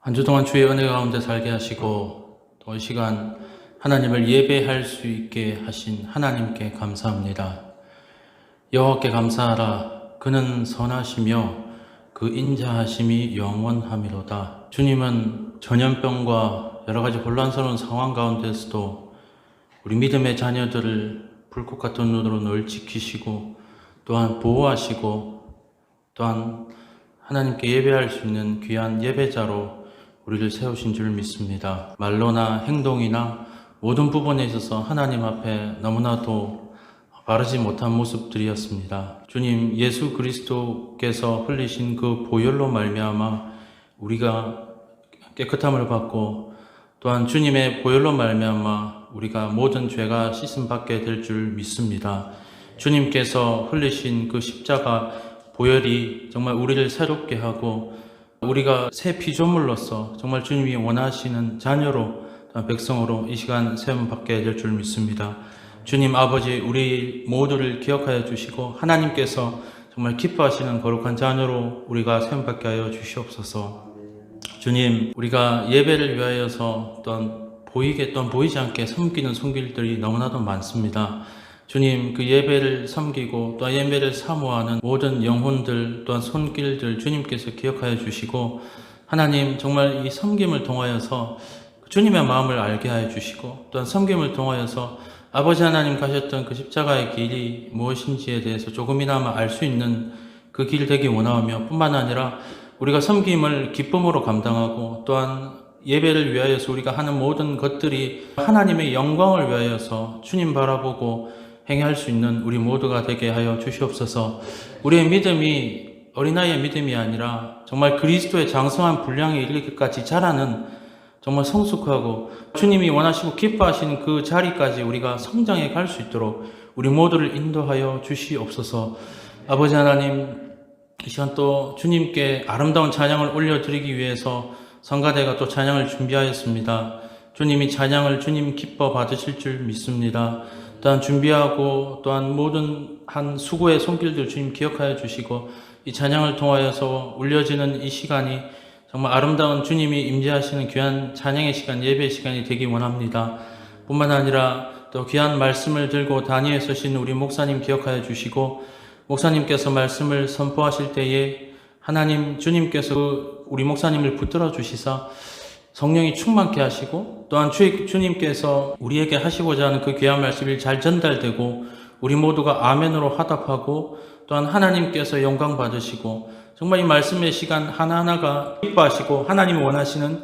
한 주 동안 주의 은혜 가운데 살게 하시고 또 이 시간 하나님을 예배할 수 있게 하신 하나님께 감사합니다. 여호와께 감사하라. 그는 선하시며 그 인자하심이 영원함이로다. 주님은 전염병과 여러 가지 혼란스러운 상황 가운데서도 우리 믿음의 자녀들을 불꽃 같은 눈으로 늘 지키시고 또한 보호하시고 또한 하나님께 예배할 수 있는 귀한 예배자로 우리를 세우신 줄 믿습니다. 말로나 행동이나 모든 부분에 있어서 하나님 앞에 너무나도 바르지 못한 모습들이었습니다. 주님 예수 그리스도께서 흘리신 그 보혈로 말미암아 우리가 깨끗함을 받고 또한 주님의 보혈로 말미암아 우리가 모든 죄가 씻음 받게 될 줄 믿습니다. 주님께서 흘리신 그 십자가 보혈이 정말 우리를 새롭게 하고 우리가 새 피조물로서 정말 주님이 원하시는 자녀로 백성으로 이 시간 세움 받게 될 줄 믿습니다. 주님 아버지 우리 모두를 기억하여 주시고 하나님께서 정말 기뻐하시는 거룩한 자녀로 우리가 세움 받게 하여 주시옵소서. 주님 우리가 예배를 위하여서 또한 보이게 또한 보이지 않게 섬기는 손길들이 너무나도 많습니다. 주님 그 예배를 섬기고 또한 예배를 사모하는 모든 영혼들 또한 손길들 주님께서 기억하여 주시고 하나님 정말 이 섬김을 통하여서 주님의 마음을 알게 하여 주시고 또한 섬김을 통하여서 아버지 하나님 가셨던 그 십자가의 길이 무엇인지에 대해서 조금이나마 알 수 있는 그 길 되기 원하오며 뿐만 아니라 우리가 섬김을 기쁨으로 감당하고 또한 예배를 위하여서 우리가 하는 모든 것들이 하나님의 영광을 위하여서 주님 바라보고 행할 수 있는 우리 모두가 되게 하여 주시옵소서. 우리의 믿음이 어린아이의 믿음이 아니라 정말 그리스도의 장성한 분량에 이르기까지 자라는 정말 성숙하고 주님이 원하시고 기뻐하시는 그 자리까지 우리가 성장해 갈 수 있도록 우리 모두를 인도하여 주시옵소서. 아버지 하나님 이 시간 또 주님께 아름다운 찬양을 올려드리기 위해서 성가대가 또 찬양을 준비하였습니다. 주님이 찬양을 주님 기뻐 받으실 줄 믿습니다. 또한 준비하고 또한 모든 한 수고의 손길들 주님 기억하여 주시고 이 찬양을 통하여서 울려지는 이 시간이 정말 아름다운 주님이 임재하시는 귀한 찬양의 시간, 예배의 시간이 되기 원합니다. 뿐만 아니라 또 귀한 말씀을 들고 단위에 서신 우리 목사님 기억하여 주시고 목사님께서 말씀을 선포하실 때에 하나님 주님께서 우리 목사님을 붙들어 주시사 성령이 충만케 하시고 또한 주님께서 우리에게 하시고자 하는 그 귀한 말씀이 잘 전달되고 우리 모두가 아멘으로 화답하고 또한 하나님께서 영광 받으시고 정말 이 말씀의 시간 하나하나가 기뻐하시고 하나님이 원하시는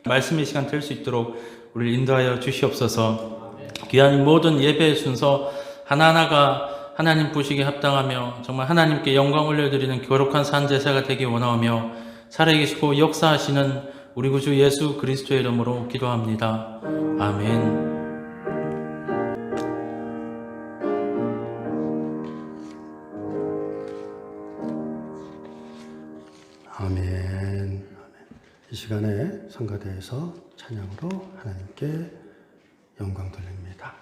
말씀의 시간 될 수 있도록 우리를 인도하여 주시옵소서. 귀한 모든 예배의 순서 하나하나가 하나님 보시기에 합당하며 정말 하나님께 영광 올려드리는 거룩한 산제사가 되기 원하오며 살아계시고 역사하시는 우리 구주 예수 그리스도의 이름으로 기도합니다. 아멘. 아멘. 이 시간에 성가대에서 찬양으로 하나님께 영광 돌립니다.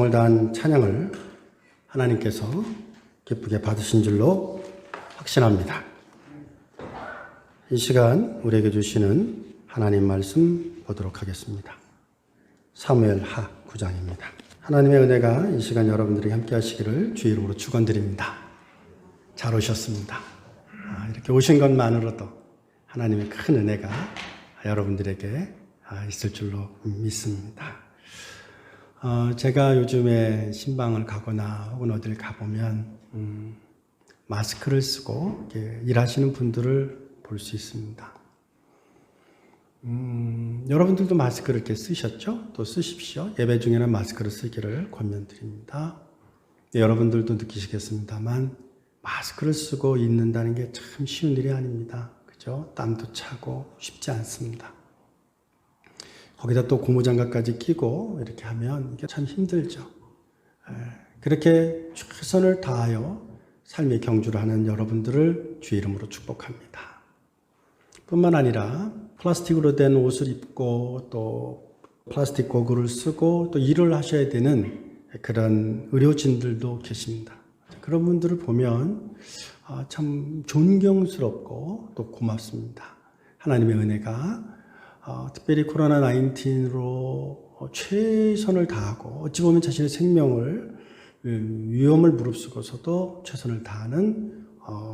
정을 다한 찬양을 하나님께서 기쁘게 받으신 줄로 확신합니다. 이 시간 우리에게 주시는 하나님 말씀 보도록 하겠습니다. 사무엘하 9장입니다. 하나님의 은혜가 이 시간 여러분들이 함께 하시기를 주의 이름으로 축원드립니다. 잘 오셨습니다. 이렇게 오신 것만으로도 하나님의 큰 은혜가 여러분들에게 있을 줄로 믿습니다. 제가 요즘에 신방을 가거나 혹은 어딜 가보면 마스크를 쓰고 일하시는 분들을 볼 수 있습니다. 여러분들도 마스크를 이렇게 쓰셨죠? 또 쓰십시오. 예배 중에는 마스크를 쓰기를 권면드립니다. 여러분들도 느끼시겠습니다만 마스크를 쓰고 있는다는 게 참 쉬운 일이 아닙니다. 그죠? 땀도 차고 쉽지 않습니다. 거기다 또 고무장갑까지 끼고 이렇게 하면 이게 참 힘들죠. 그렇게 최선을 다하여 삶의 경주를 하는 여러분들을 주의 이름으로 축복합니다. 뿐만 아니라 플라스틱으로 된 옷을 입고 또 플라스틱 고글을 쓰고 또 일을 하셔야 되는 그런 의료진들도 계십니다. 그런 분들을 보면 참 존경스럽고 또 고맙습니다. 하나님의 은혜가 특별히 코로나19로 최선을 다하고 어찌 보면 자신의 생명을 위험을 무릅쓰고서도 최선을 다하는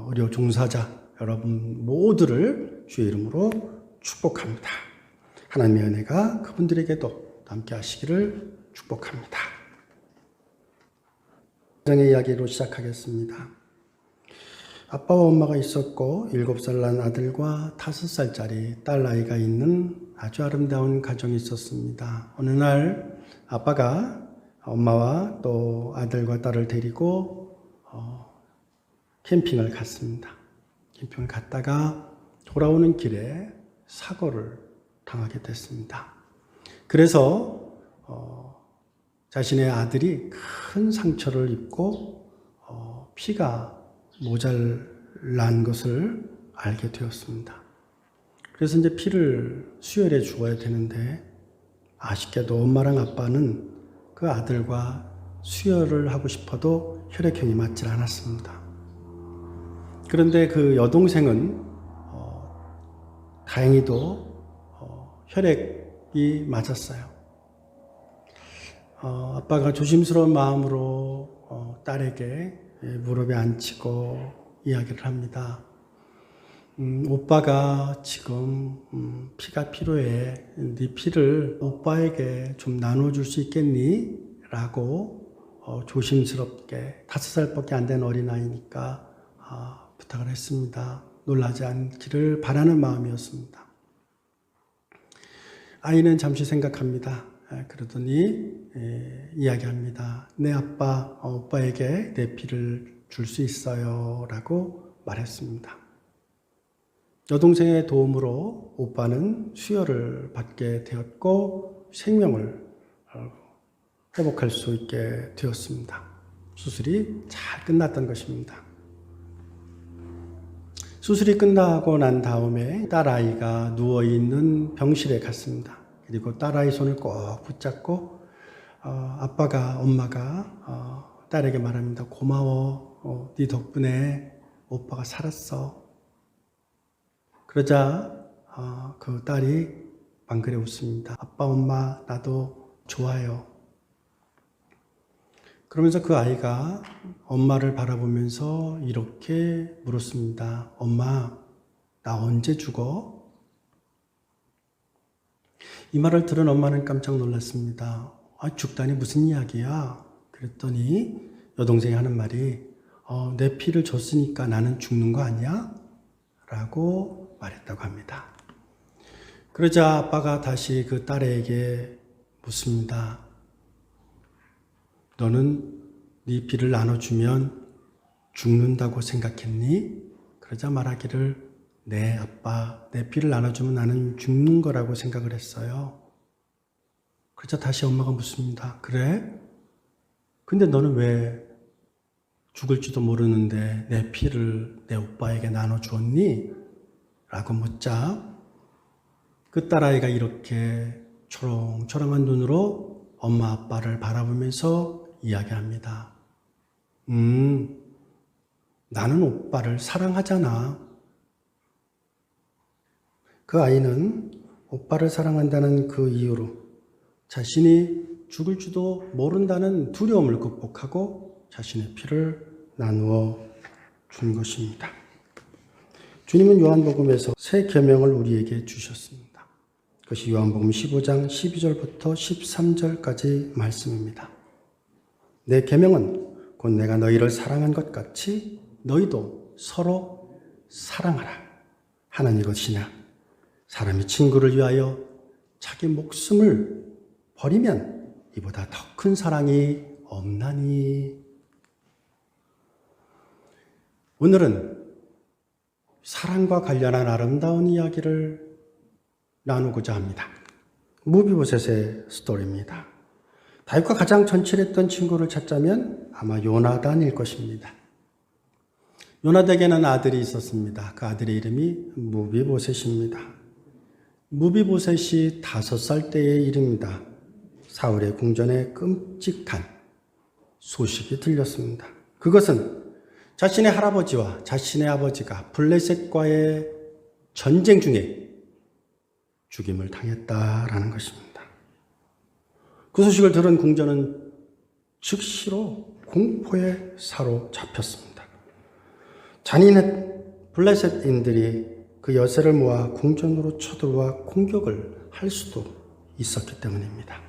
의료 종사자 여러분 모두를 주의 이름으로 축복합니다. 하나님의 은혜가 그분들에게도 함께 하시기를 축복합니다. 가정의 이야기로 시작하겠습니다. 아빠와 엄마가 있었고 7살 난 아들과 5살짜리 딸 아이가 있는 아주 아름다운 가정이 있었습니다. 어느 날 아빠가 엄마와 또 아들과 딸을 데리고 캠핑을 갔습니다. 캠핑을 갔다가 돌아오는 길에 사고를 당하게 됐습니다. 그래서 자신의 아들이 큰 상처를 입고 피가 모자란 것을 알게 되었습니다. 그래서 이제 피를 수혈해 주어야 되는데 아쉽게도 엄마랑 아빠는 그 아들과 수혈을 하고 싶어도 혈액형이 맞질 않았습니다. 그런데 그 여동생은 다행히도 혈액이 맞았어요. 아빠가 조심스러운 마음으로 딸에게 무릎에 앉히고 이야기를 합니다. 오빠가 지금 피가 필요해. 네 피를 오빠에게 좀 나눠줄 수 있겠니? 라고 조심스럽게 5살밖에 안 된 어린아이니까 부탁을 했습니다. 놀라지 않기를 바라는 마음이었습니다. 아이는 잠시 생각합니다. 그러더니 이야기합니다. 내 아빠, 오빠에게 내 피를 줄 수 있어요 라고 말했습니다. 여동생의 도움으로 오빠는 수혈을 받게 되었고 생명을 회복할 수 있게 되었습니다. 수술이 잘 끝났던 것입니다. 수술이 끝나고 난 다음에 딸아이가 누워있는 병실에 갔습니다. 그리고 딸아이 손을 꼭 붙잡고 아빠가 엄마가 딸에게 말합니다. 고마워. 네 덕분에 오빠가 살았어. 그러자 그 딸이 방글에 웃습니다. 아빠 엄마 나도 좋아요. 그러면서 그 아이가 엄마를 바라보면서 이렇게 물었습니다. 엄마 나 언제 죽어? 이 말을 들은 엄마는 깜짝 놀랐습니다. 죽다니 무슨 이야기야? 그랬더니 여동생이 하는 말이 내 피를 줬으니까 나는 죽는 거 아니야? 라고 말했다고 합니다. 그러자 아빠가 다시 그 딸에게 묻습니다. 너는 네 피를 나눠주면 죽는다고 생각했니? 그러자 말하기를 네 아빠 내 피를 나눠주면 나는 죽는 거라고 생각을 했어요. 그러자 다시 엄마가 묻습니다. 그래? 근데 너는 왜 죽을지도 모르는데 내 피를 내 오빠에게 나눠주었니? 라고 묻자 그 딸아이가 이렇게 초롱초롱한 눈으로 엄마 아빠를 바라보면서 이야기합니다. 나는 오빠를 사랑하잖아. 그 아이는 오빠를 사랑한다는 그 이유로 자신이 죽을지도 모른다는 두려움을 극복하고 자신의 피를 나누어 준 것입니다. 주님은 요한복음에서 새 계명을 우리에게 주셨습니다. 그것이 요한복음 15장 12절부터 13절까지 말씀입니다. 내 계명은 곧 내가 너희를 사랑한 것 같이 너희도 서로 사랑하라 하는 이것이냐. 사람이 친구를 위하여 자기 목숨을 버리면 이보다 더 큰 사랑이 없나니. 오늘은 사랑과 관련한 아름다운 이야기를 나누고자 합니다. 무비보셋의 스토리입니다. 다윗과 가장 전칠했던 친구를 찾자면 아마 요나단일 것입니다. 요나단에게는 아들이 있었습니다. 그 아들의 이름이 무비보셋입니다. 무비보셋이 5살 때의 일입니다. 사울의 궁전에 끔찍한 소식이 들렸습니다. 그것은 자신의 할아버지와 자신의 아버지가 블레셋과의 전쟁 중에 죽임을 당했다라는 것입니다. 그 소식을 들은 궁전은 즉시로 공포에 사로잡혔습니다. 잔인한 블레셋인들이 그 여세를 모아 궁전으로 쳐들어와 공격을 할 수도 있었기 때문입니다.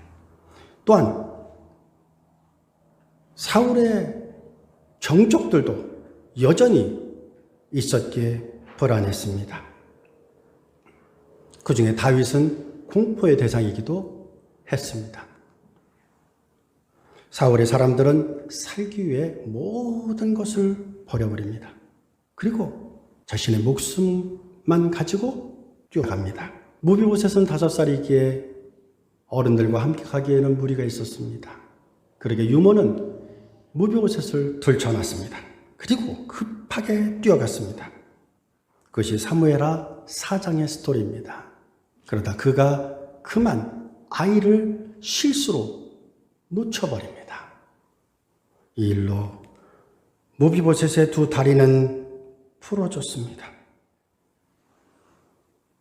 또한 사울의 정족들도 여전히 있었기에 불안했습니다. 그 중에 다윗은 공포의 대상이기도 했습니다. 사울의 사람들은 살기 위해 모든 것을 버려버립니다. 그리고 자신의 목숨만 가지고 뛰어갑니다. 무비보셋은 5살이기에 어른들과 함께 가기에는 무리가 있었습니다. 그러게 유모는 무비보셋을 들쳐놨습니다. 그리고 급하게 뛰어갔습니다. 그것이 사무엘하 4장의 스토리입니다. 그러다 그가 그만 아이를 실수로 놓쳐버립니다. 이 일로 무비보셋의 2 다리는 부러졌습니다.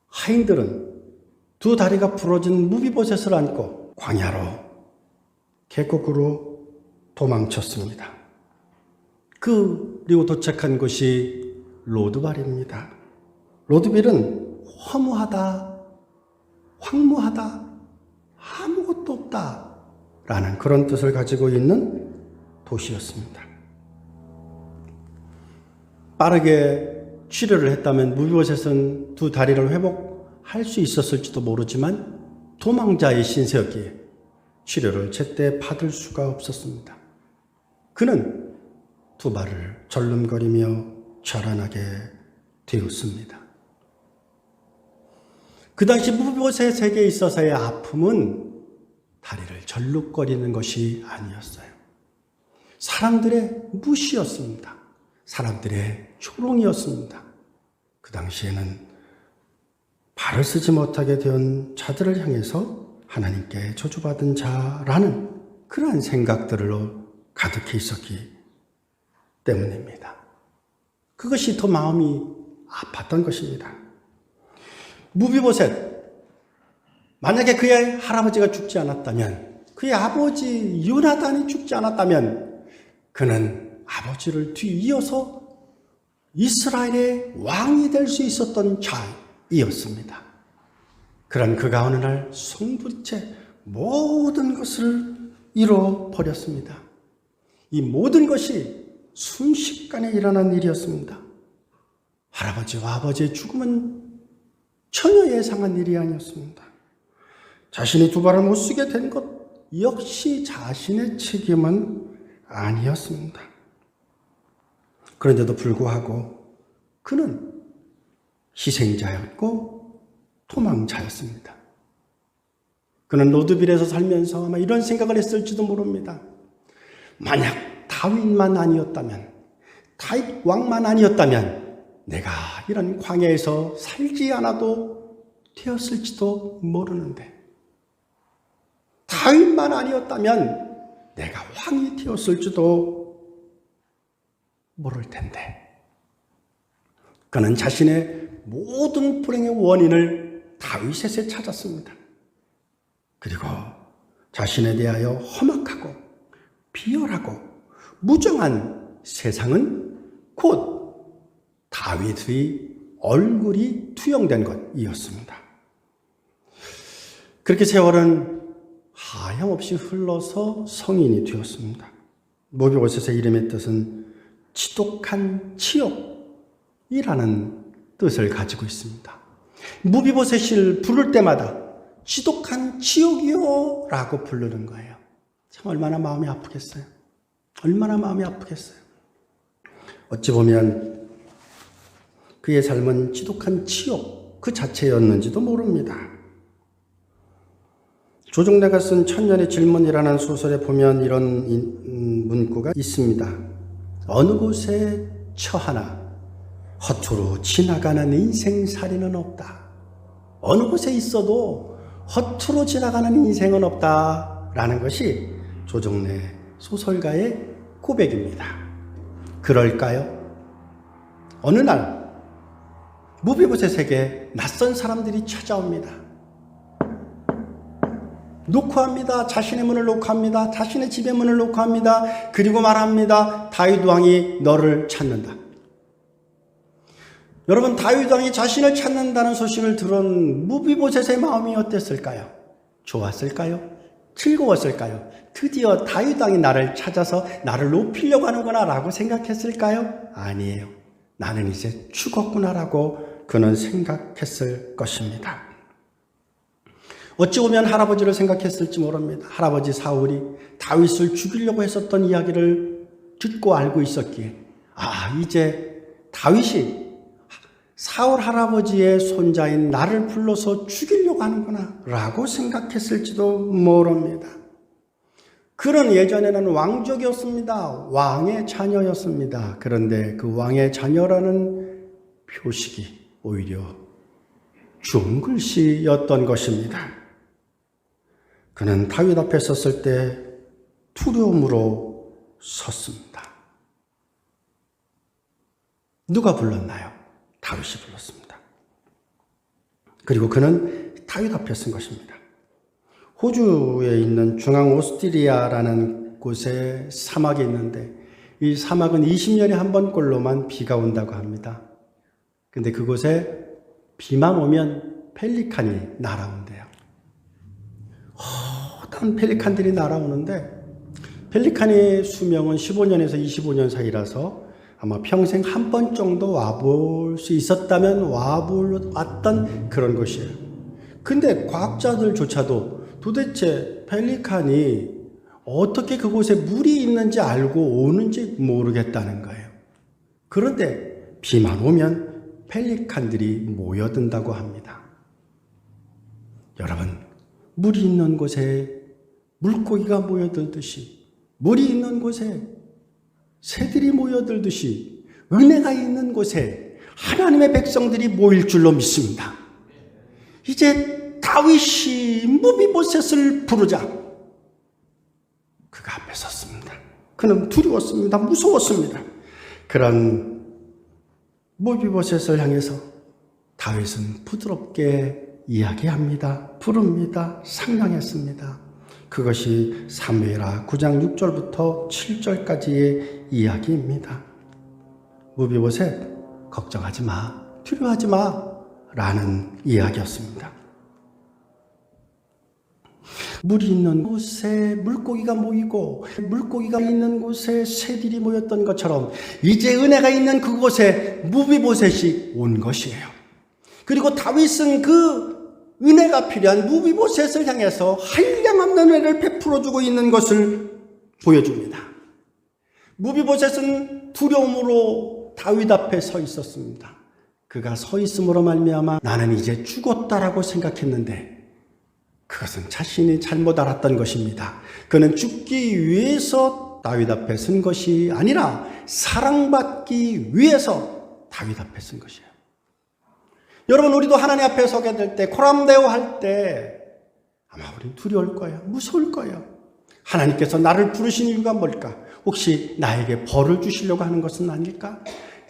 하인들은 2 다리가 부러진 무비보셋을 안고 광야로 계곡으로 도망쳤습니다. 그리고 도착한 곳이 로드발입니다. 로드발은 허무하다, 황무하다, 아무것도 없다 라는 그런 뜻을 가지고 있는 도시였습니다. 빠르게 치료를 했다면 무비보셋은 2 다리를 회복할 수 있었을지도 모르지만 도망자의 신세였기에 치료를 제때 받을 수가 없었습니다. 그는 2 발을 절름거리며 자라나게 되었습니다. 그 당시 무비보셋에게 있어서의 아픔은 다리를 절룩거리는 것이 아니었어요. 사람들의 무시였습니다. 사람들의 조롱이었습니다. 그 당시에는 발을 쓰지 못하게 된 자들을 향해서 하나님께 저주받은 자라는 그러한 생각들로 가득해 있었기 때문입니다. 그것이 더 마음이 아팠던 것입니다. 무비보셋, 만약에 그의 할아버지가 죽지 않았다면, 그의 아버지 요나단이 죽지 않았다면 그는 아버지를 뒤이어서 이스라엘의 왕이 될 수 있었던 자이었습니다. 그런 그가 어느 날 송두리째 모든 것을 잃어버렸습니다. 이 모든 것이 순식간에 일어난 일이었습니다. 할아버지와 아버지의 죽음은 전혀 예상한 일이 아니었습니다. 자신이 2 발을 못 쓰게 된 것 역시 자신의 책임은 아니었습니다. 그런데도 불구하고 그는 희생자였고 도망자였습니다. 그는 로드빌에서 살면서 아마 이런 생각을 했을지도 모릅니다. 만약 다윗만 아니었다면, 다윗 왕만 아니었다면 내가 이런 광야에서 살지 않아도 되었을지도 모르는데 다윗만 아니었다면 내가 왕이 되었을지도 모를 텐데. 그는 자신의 모든 불행의 원인을 다윗에게 찾았습니다. 그리고 자신에 대하여 험악하고 비열하고 무정한 세상은 곧 다윗의 얼굴이 투영된 것이었습니다. 그렇게 세월은 하염없이 흘러서 성인이 되었습니다. 무비보셋의 이름의 뜻은 지독한 치욕이라는 뜻을 가지고 있습니다. 무비보셋을 부를 때마다 지독한 치욕이요 라고 부르는 거예요. 참 얼마나 마음이 아프겠어요. 얼마나 마음이 아프겠어요. 어찌 보면 그의 삶은 지독한 치욕 그 자체였는지도 모릅니다. 조정래가 쓴 천년의 질문이라는 소설에 보면 이런 문구가 있습니다. 어느 곳에 처하나 허투루 지나가는 인생살이는 없다. 어느 곳에 있어도 허투루 지나가는 인생은 없다라는 것이 조정래 소설가의 고백입니다. 그럴까요? 어느 날 무비보셋에게 낯선 사람들이 찾아옵니다. 노크합니다. 자신의 문을 노크합니다. 자신의 집의 문을 노크합니다. 그리고 말합니다. 다윗 왕이 너를 찾는다. 여러분, 다윗 왕이 자신을 찾는다는 소식을 들은 무비보셋의 마음이 어땠을까요? 좋았을까요? 즐거웠을까요? 드디어 다윗 왕이 나를 찾아서 나를 높이려고 하는구나 라고 생각했을까요? 아니에요. 나는 이제 죽었구나라고 그는 생각했을 것입니다. 어찌 보면 할아버지를 생각했을지 모릅니다. 할아버지 사울이 다윗을 죽이려고 했었던 이야기를 듣고 알고 있었기에 이제 다윗이 사울 할아버지의 손자인 나를 불러서 죽이려고 하는구나 라고 생각했을지도 모릅니다. 그는 예전에는 왕족이었습니다. 왕의 자녀였습니다. 그런데 그 왕의 자녀라는 표식이 오히려 좋은 글씨였던 것입니다. 그는 다윗 앞에 섰을 때 두려움으로 섰습니다. 누가 불렀나요? 다윗이 불렀습니다. 그리고 그는 다윗 앞에 선 것입니다. 호주에 있는 중앙 오스트리아라는 곳에 사막이 있는데 이 사막은 20년에 한 번꼴로만 비가 온다고 합니다. 근데 그곳에 비만 오면 펠리칸이 날아온대요. 허다한 펠리칸들이 날아오는데 펠리칸의 수명은 15년에서 25년 사이라서 아마 평생 한 번 정도 와볼 수 있었다면 왔던 그런 곳이에요. 근데 과학자들조차도 도대체 펠리칸이 어떻게 그곳에 물이 있는지 알고 오는지 모르겠다는 거예요. 그런데 비만 오면 펠리칸들이 모여든다고 합니다. 여러분, 물이 있는 곳에 물고기가 모여들듯이, 물이 있는 곳에 새들이 모여들듯이 은혜가 있는 곳에 하나님의 백성들이 모일 줄로 믿습니다. 이제 다윗이 무비보셋을 부르자 그가 앞에 섰습니다. 그는 두려웠습니다. 무서웠습니다. 그런 무비보셋을 향해서 다윗은 부드럽게 이야기합니다. 부릅니다. 상냥했습니다. 그것이 사무엘하 9장 6절부터 7절까지의 이야기입니다. 무비보셋, 걱정하지 마, 두려워하지 마 라는 이야기였습니다. 물이 있는 곳에 물고기가 모이고 물고기가 있는 곳에 새들이 모였던 것처럼 이제 은혜가 있는 그곳에 무비보셋이 온 것이에요. 그리고 다윗은 그 은혜가 필요한 무비보셋을 향해서 한량없는 은혜를 베풀어주고 있는 것을 보여줍니다. 무비보셋은 두려움으로 다윗 앞에 서 있었습니다. 그가 서 있음으로 말미암아 나는 이제 죽었다라고 생각했는데 그것은 자신이 잘못 알았던 것입니다. 그는 죽기 위해서 다윗 앞에 선 것이 아니라 사랑받기 위해서 다윗 앞에 선 것이에요. 여러분, 우리도 하나님 앞에 서게 될 때, 코람데오 할 때 아마 우린 두려울 거예요. 무서울 거예요. 하나님께서 나를 부르신 이유가 뭘까? 혹시 나에게 벌을 주시려고 하는 것은 아닐까?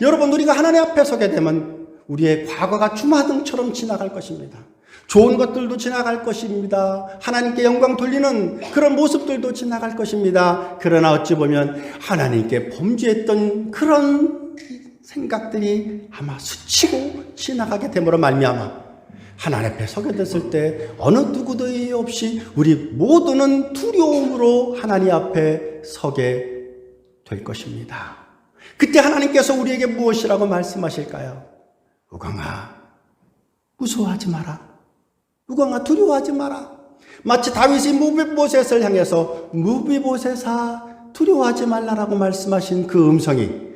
여러분, 우리가 하나님 앞에 서게 되면 우리의 과거가 주마등처럼 지나갈 것입니다. 좋은 것들도 지나갈 것입니다. 하나님께 영광 돌리는 그런 모습들도 지나갈 것입니다. 그러나 어찌 보면 하나님께 범죄했던 그런 생각들이 아마 스치고 지나가게 됨으로 말미암아 하나님 앞에 서게 됐을 때 어느 누구도 없이 우리 모두는 두려움으로 하나님 앞에 서게 될 것입니다. 그때 하나님께서 우리에게 무엇이라고 말씀하실까요? 우광아, 무서워하지 마라. 우광아, 두려워하지 마라. 마치 다윗이 무비보셋을 향해서 무비보셋아, 두려워하지 말라라고 말씀하신 그 음성이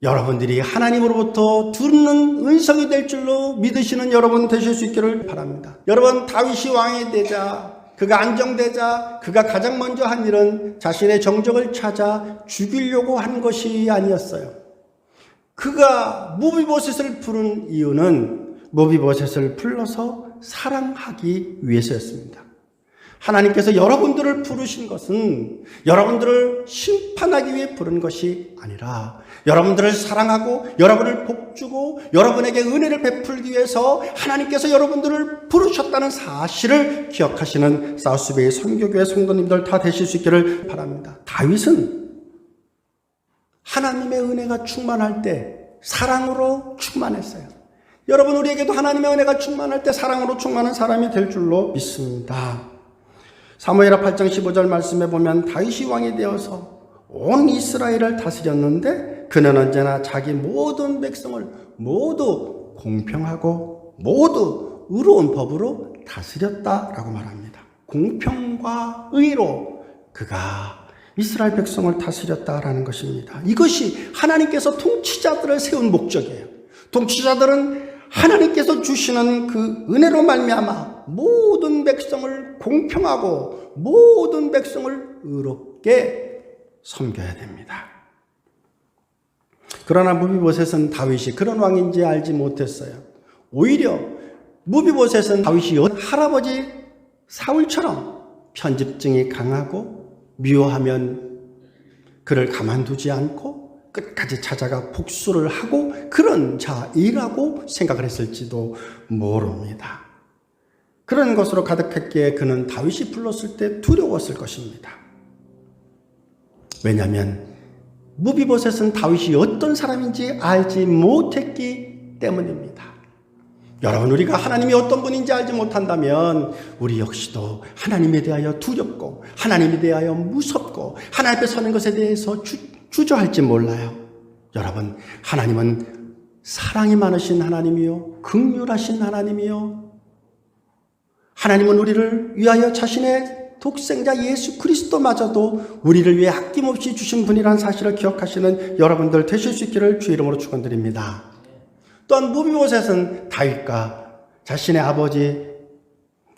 여러분들이 하나님으로부터 듣는 음성이 될 줄로 믿으시는 여러분 되실 수 있기를 바랍니다. 여러분, 다윗이 왕이 되자, 그가 안정되자 그가 가장 먼저 한 일은 자신의 정적을 찾아 죽이려고 한 것이 아니었어요. 그가 무비보셋을 부른 이유는 무비보셋을 불러서 사랑하기 위해서였습니다. 하나님께서 여러분들을 부르신 것은 여러분들을 심판하기 위해 부른 것이 아니라 여러분들을 사랑하고 여러분을 복주고 여러분에게 은혜를 베풀기 위해서 하나님께서 여러분들을 부르셨다는 사실을 기억하시는 사우스베이 선교교회 성도님들 다 되실 수 있기를 바랍니다. 다윗은 하나님의 은혜가 충만할 때 사랑으로 충만했어요. 여러분, 우리에게도 하나님의 은혜가 충만할 때 사랑으로 충만한 사람이 될 줄로 믿습니다. 사무엘하 8장 15절 말씀에 보면 다윗이 왕이 되어서 온 이스라엘을 다스렸는데 그는 언제나 자기 모든 백성을 모두 공평하고 모두 의로운 법으로 다스렸다라고 말합니다. 공평과 의로 그가 이스라엘 백성을 다스렸다라는 것입니다. 이것이 하나님께서 통치자들을 세운 목적이에요. 통치자들은 하나님께서 주시는 그 은혜로 말미암아 모든 백성을 공평하고 모든 백성을 의롭게 섬겨야 됩니다. 그러나 무비보셋은 다윗이 그런 왕인지 알지 못했어요. 오히려 무비보셋은 다윗이 할아버지 사울처럼 편집증이 강하고 미워하면 그를 가만두지 않고 끝까지 찾아가 복수를 하고 그런 자이라고 생각을 했을지도 모릅니다. 그런 것으로 가득했기에 그는 다윗이 불렀을 때 두려웠을 것입니다. 왜냐하면 무비보셋은 다윗이 어떤 사람인지 알지 못했기 때문입니다. 여러분, 우리가 하나님이 어떤 분인지 알지 못한다면 우리 역시도 하나님에 대하여 두렵고 하나님에 대하여 무섭고 하나님 앞에 서는 것에 대해서 주저할지 몰라요. 여러분, 하나님은 사랑이 많으신 하나님이요 긍휼하신 하나님이요 하나님은 우리를 위하여 자신의 독생자 예수 그리스도마저도 우리를 위해 아낌없이 주신 분이라는 사실을 기억하시는 여러분들 되실 수 있기를 주의 이름으로 축원드립니다. 또한 무비보셋은 다윗과 자신의 아버지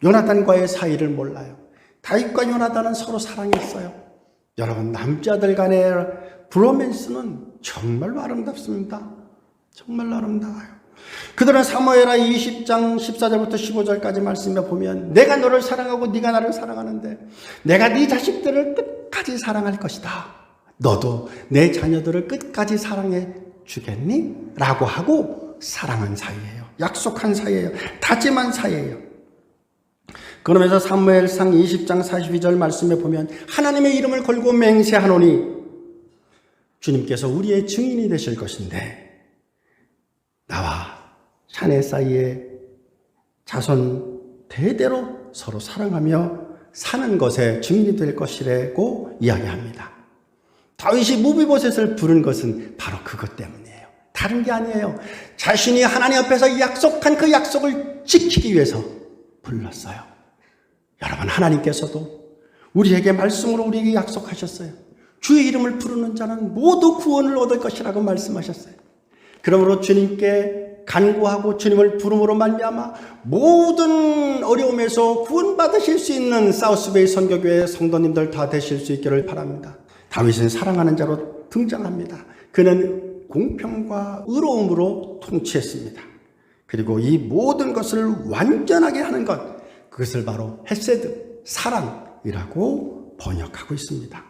요나단과의 사이를 몰라요. 다윗과 요나단은 서로 사랑했어요. 여러분, 남자들 간의 브로맨스는 정말로 아름답습니다. 정말로 아름다워요. 그들은 사무엘하 20장 14절부터 15절까지 말씀에 보면 내가 너를 사랑하고 네가 나를 사랑하는데 내가 네 자식들을 끝까지 사랑할 것이다. 너도 내 자녀들을 끝까지 사랑해 주겠니? 라고 하고 사랑한 사이예요. 약속한 사이예요. 다짐한 사이예요. 그러면서 사무엘상 20장 42절 말씀에 보면 하나님의 이름을 걸고 맹세하노니 주님께서 우리의 증인이 되실 것인데 나와 자네 사이에 자손 대대로 서로 사랑하며 사는 것에 증인이 될 것이라고 이야기합니다. 다윗이 무비보셋을 부른 것은 바로 그것 때문이에요. 다른 게 아니에요. 자신이 하나님 앞에서 약속한 그 약속을 지키기 위해서 불렀어요. 여러분, 하나님께서도 우리에게 말씀으로 우리에게 약속하셨어요. 주의 이름을 부르는 자는 모두 구원을 얻을 것이라고 말씀하셨어요. 그러므로 주님께 간구하고 주님을 부름으로 말미암아 모든 어려움에서 구원받으실 수 있는 사우스베이 선교교회 성도님들 다 되실 수 있기를 바랍니다. 다윗은 사랑하는 자로 등장합니다. 그는 공평과 의로움으로 통치했습니다. 그리고 이 모든 것을 완전하게 하는 것, 그것을 바로 헤세드, 사랑이라고 번역하고 있습니다.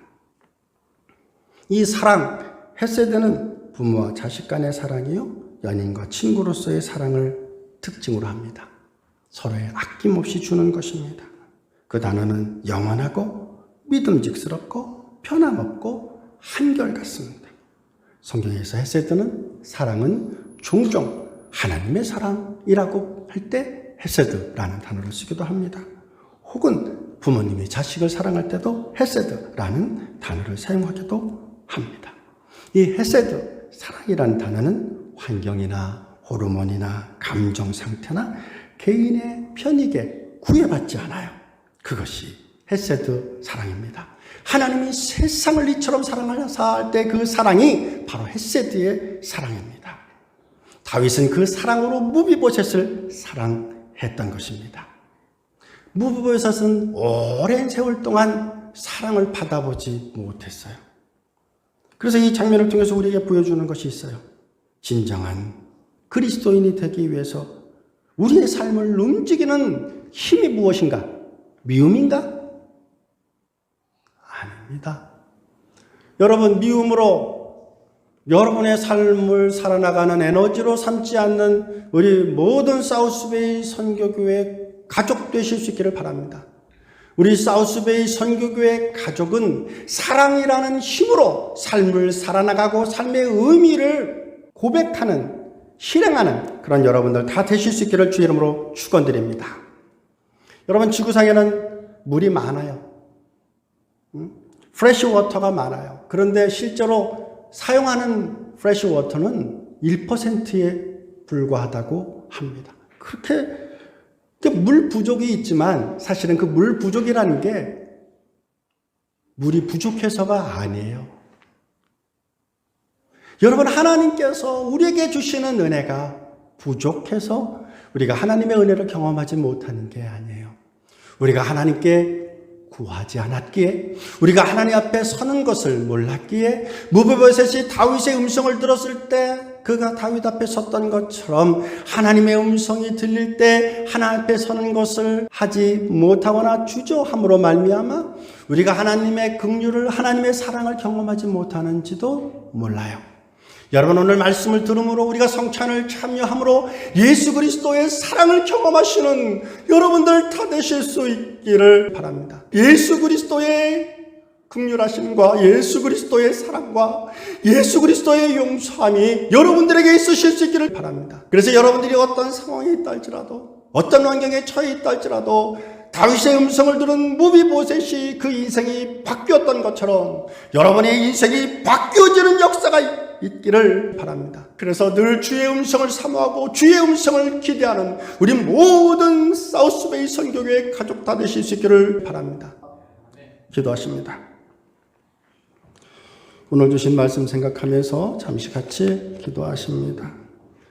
이 사랑, 헤세드는 부모와 자식 간의 사랑이요, 연인과 친구로서의 사랑을 특징으로 합니다. 서로에 아낌없이 주는 것입니다. 그 단어는 영원하고 믿음직스럽고 변함없고 한결같습니다. 성경에서 헤세드는, 사랑은 종종 하나님의 사랑이라고 할 때 헤세드라는 단어를 쓰기도 합니다. 혹은 부모님이 자식을 사랑할 때도 헤세드라는 단어를 사용하기도 합니다. 이 헤세드, 사랑이라는 단어는 환경이나 호르몬이나 감정 상태나 개인의 편익에 구애받지 않아요. 그것이 헤세드 사랑입니다. 하나님이 세상을 이처럼 사랑하사 할 때 그 사랑이 바로 헤세드의 사랑입니다. 다윗은 그 사랑으로 무비보셋을 사랑했던 것입니다. 무비보셋은 오랜 세월 동안 사랑을 받아보지 못했어요. 그래서 이 장면을 통해서 우리에게 보여주는 것이 있어요. 진정한 그리스도인이 되기 위해서 우리의 삶을 움직이는 힘이 무엇인가? 미움인가? 아닙니다. 여러분, 미움으로 여러분의 삶을 살아나가는 에너지로 삼지 않는 우리 모든 사우스베이 선교교회 가족 되실 수 있기를 바랍니다. 우리 사우스베이 선교교회 가족은 사랑이라는 힘으로 삶을 살아나가고 삶의 의미를 고백하는, 실행하는 그런 여러분들 다 되실 수 있기를 주의 이름으로 축원드립니다. 여러분, 지구상에는 물이 많아요. 프레시 워터가 많아요. 그런데 실제로 사용하는 프레시 워터는 1%에 불과하다고 합니다. 그렇게 물 부족이 있지만 사실은 그 물 부족이라는 게 물이 부족해서가 아니에요. 여러분, 하나님께서 우리에게 주시는 은혜가 부족해서 우리가 하나님의 은혜를 경험하지 못하는 게 아니에요. 우리가 하나님께 구하지 않았기에, 우리가 하나님 앞에 서는 것을 몰랐기에, 무비보셋이 다윗의 음성을 들었을 때 그가 다윗 앞에 섰던 것처럼 하나님의 음성이 들릴 때 하나님 앞에 서는 것을 하지 못하거나 주저함으로 말미암아 우리가 하나님의 긍휼을, 하나님의 사랑을 경험하지 못하는지도 몰라요. 여러분, 오늘 말씀을 들음으로 우리가 성찬을 참여함으로 예수 그리스도의 사랑을 경험하시는 여러분들 다 되실 수 있기를 바랍니다. 예수 그리스도의 긍휼하심과 예수 그리스도의 사랑과 예수 그리스도의 용서함이 여러분들에게 있으실 수 있기를 바랍니다. 그래서 여러분들이 어떤 상황에 있다 할지라도, 어떤 환경에 처해 있다 할지라도 다윗의 음성을 들은 무비보셋이 그 인생이 바뀌었던 것처럼 여러분의 인생이 바뀌어지는 역사가 있기를 바랍니다. 그래서 늘 주의 음성을 사모하고 주의 음성을 기대하는 우리 모든 사우스베이 선교교회 가족 다 되실 수 있기를 바랍니다. 기도하십니다. 오늘 주신 말씀 생각하면서 잠시 같이 기도하십니다.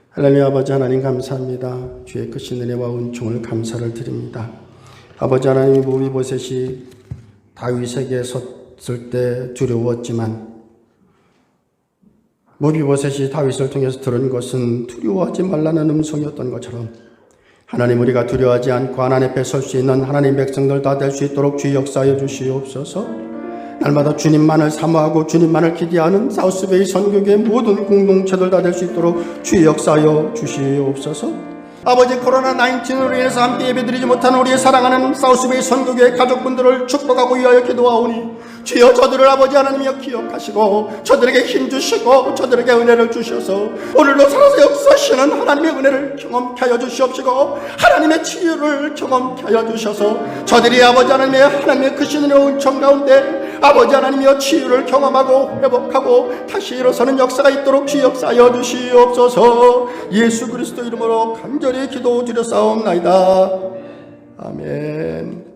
하나님 아버지 하나님 감사합니다. 주의 크신 은혜와 은총을 감사를 드립니다. 아버지 하나님, 무비보셋이 다윗에게 섰을 때 두려웠지만 무비보셋이 다윗을 통해서 들은 것은 두려워하지 말라는 음성이었던 것처럼 하나님, 우리가 두려워하지 않고 하나님 앞에 설 수 있는 하나님 백성들 다 될 수 있도록 주의 역사하여 주시옵소서. 날마다 주님만을 사모하고 주님만을 기대하는 사우스베이 선교교의 모든 공동체들 다 될 수 있도록 주의 역사하여 주시옵소서. 아버지, 코로나19으로 인해서 함께 예배드리지 못한 우리의 사랑하는 사우스베이 선교교회 가족분들을 축복하고 위하여 기도하오니 주여, 저들을 아버지 하나님이여 기억하시고 저들에게 힘주시고 저들에게 은혜를 주셔서 오늘도 살아서 역사하시는 하나님의 은혜를 경험케 하여 주시옵시고 하나님의 치유를 경험케 하여 주셔서 저들이 아버지 하나님의 크신 은혜와 은총 가운데 아버지 하나님이여 치유를 경험하고 회복하고 다시 일어서는 역사가 있도록 주 역사하여 주시옵소서. 예수 그리스도 이름으로 간절히 기도드렸사옵나이다. 아멘.